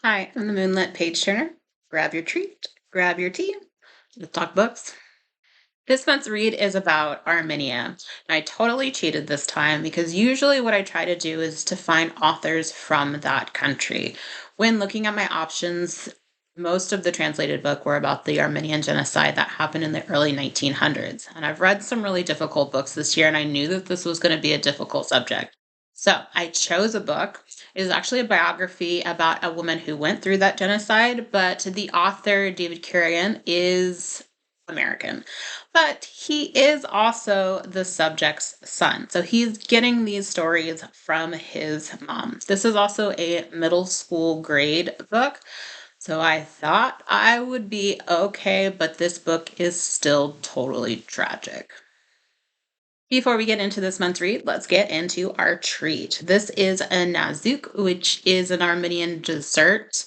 Hi, I'm the Moonlit Page Turner. Grab your treat, grab your tea. Let's talk books. This month's read is about Armenia. And I totally cheated this time because usually what I try to do is to find authors from that country. When looking at my options, most of the translated book were about the Armenian genocide that happened in the early 1900s. And I've read some really difficult books this year, and I knew that this was going to be a difficult subject. So I chose a book. It is actually a biography about a woman who went through that genocide, but the author, David Kherdian, is American. But he is also the subject's son. So he's getting these stories from his mom. This is also a middle school grade book. So I thought I would be okay, but this book is still totally tragic. Before we get into this month's read, let's get into our treat. This is a Nazook, which is an Armenian dessert.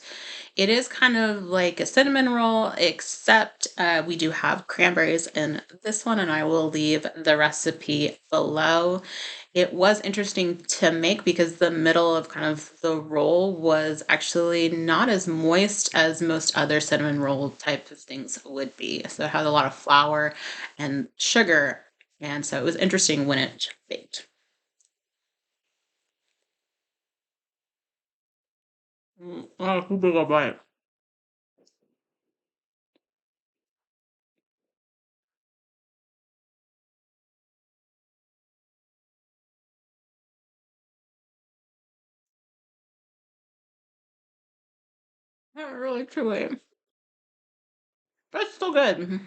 It is kind of like a cinnamon roll, except we do have cranberries in this one, and I will leave the recipe below. It was interesting to make because the middle of kind of the roll was actually not as moist as most other cinnamon roll type of things would be. So it had a lot of flour and sugar, and so it was interesting when it baked. Too big a bite. Not really, truly. But it's still good.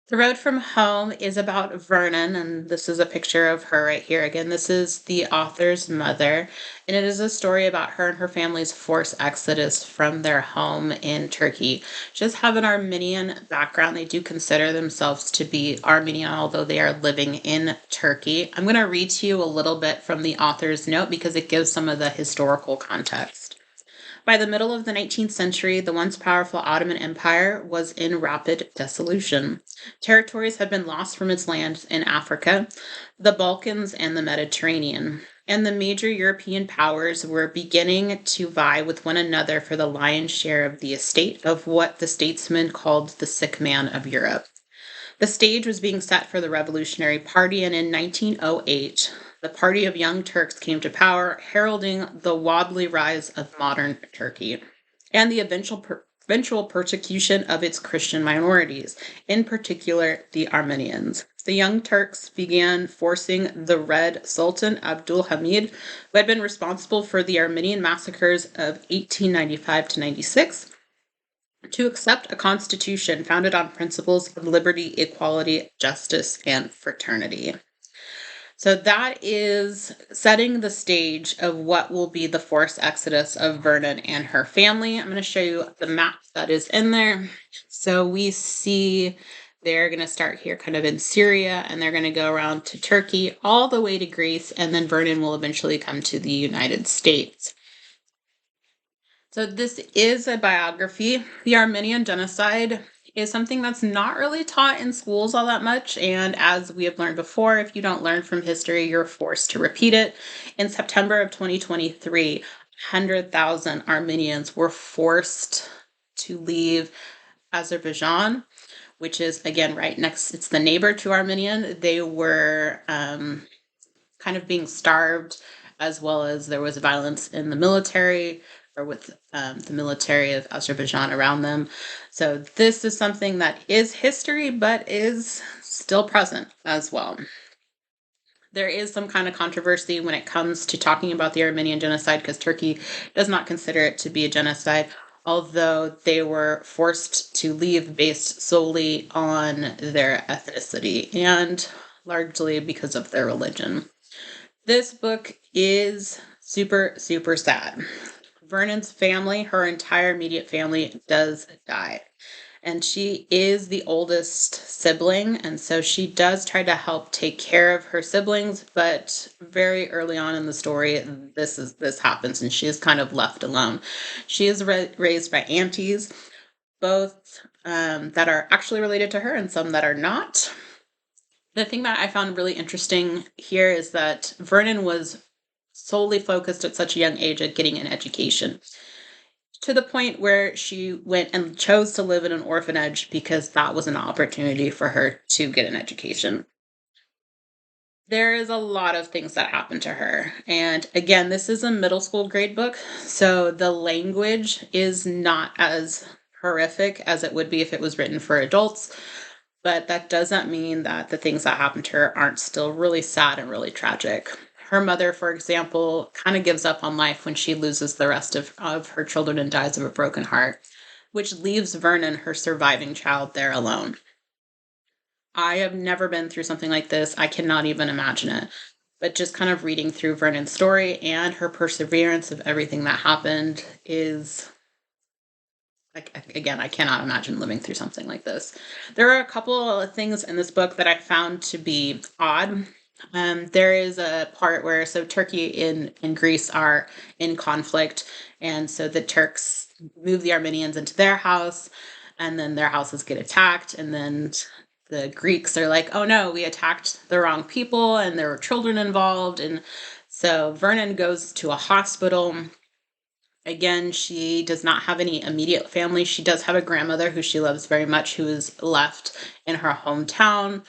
The Road from Home is about Vernon, and this is a picture of her right here. Again, this is the author's mother, and it is a story about her and her family's forced exodus from their home in Turkey. She does have an Armenian background. They do consider themselves to be Armenian, although they are living in Turkey. I'm going to read to you a little bit from the author's note because it gives some of the historical context. By the middle of the 19th century, the once powerful Ottoman Empire was in rapid dissolution. Territories had been lost from its lands in Africa, the Balkans, and the Mediterranean. And the major European powers were beginning to vie with one another for the lion's share of the estate of what the statesmen called the sick man of Europe. The stage was being set for the Revolutionary Party, and in 1908, the Party of Young Turks came to power, heralding the wobbly rise of modern Turkey and the eventual persecution of its Christian minorities, in particular the Armenians. The Young Turks began forcing the Red Sultan Abdul Hamid, who had been responsible for the Armenian massacres of 1895 to 96, to accept a constitution founded on principles of liberty, equality, justice, and fraternity. So that is setting the stage of what will be the forced exodus of Vernon and her family. I'm going to show you the map that is in there. So we see they're going to start here kind of in Syria, and they're going to go around to Turkey all the way to Greece, and then Vernon will eventually come to the United States. So this is a biography. The Armenian genocide is something that's not really taught in schools all that much. And as we have learned before, if you don't learn from history, you're forced to repeat it. In September of 2023, 100,000 Armenians were forced to leave Azerbaijan, which is again right next, it's the neighbor to Armenian. They were kind of being starved, as well as there was violence in the military or with the military of Azerbaijan around them. So this is something that is history, but is still present as well. There is some kind of controversy when it comes to talking about the Armenian genocide because Turkey does not consider it to be a genocide, although they were forced to leave based solely on their ethnicity and largely because of their religion. This book is super, super sad. Vernon's family, her entire immediate family, does die. And she is the oldest sibling, and so she does try to help take care of her siblings, but very early on in the story, this happens, and she is kind of left alone. She is raised by aunties, both that are actually related to her and some that are not. The thing that I found really interesting here is that Vernon was solely focused at such a young age at getting an education. to the point where she went and chose to live in an orphanage because that was an opportunity for her to get an education. There is a lot of things that happen to her. And again, this is a middle school grade book, so the language is not as horrific as it would be if it was written for adults. But that doesn't mean that the things that happen to her aren't still really sad and really tragic. Her mother, for example, kind of gives up on life when she loses the rest of her children and dies of a broken heart, which leaves Vernon, her surviving child, there alone. I have never been through something like this. I cannot even imagine it. But just kind of reading through Vernon's story and her perseverance of everything that happened is like, again, I cannot imagine living through something like this. There are a couple of things in this book that I found to be odd. There is a part where so Turkey and Greece are in conflict, and so the Turks move the Armenians into their house, and then their houses get attacked, and then the Greeks are like, "Oh no, we attacked the wrong people, and there were children involved," and so Vernon goes to a hospital. Again, she does not have any immediate family. She does have a grandmother who she loves very much, who is left in her hometown.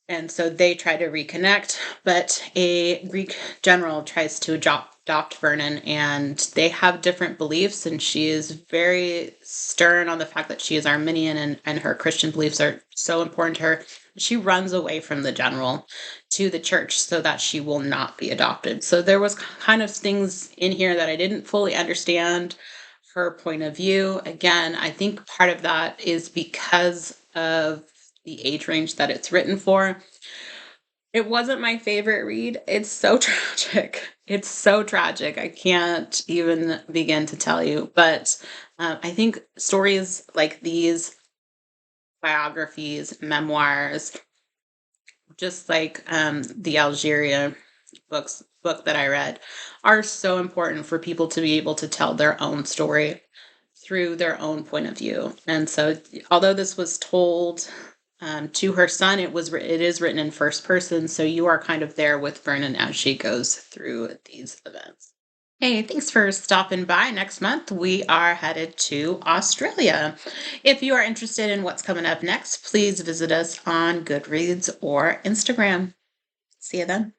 And so they try to reconnect, but a Greek general tries to adopt Vernon, and they have different beliefs. And she is very stern on the fact that she is Armenian, and her Christian beliefs are so important to her. She runs away from the general to the church so that she will not be adopted. So there was kind of things in here that I didn't fully understand her point of view. Again, I think part of that is because of the age range that it's written for. It wasn't my favorite read. It's so tragic. It's so tragic. I can't even begin to tell you. But I think stories like these, biographies, memoirs, just like the Algeria book that I read, are so important for people to be able to tell their own story through their own point of view. And so, although this was told to her son, it is written in first person, so you are kind of there with Vernon as she goes through these events. Hey, thanks for stopping by. Next month, we are headed to Australia. If you are interested in what's coming up next, please visit us on Goodreads or Instagram. See you then.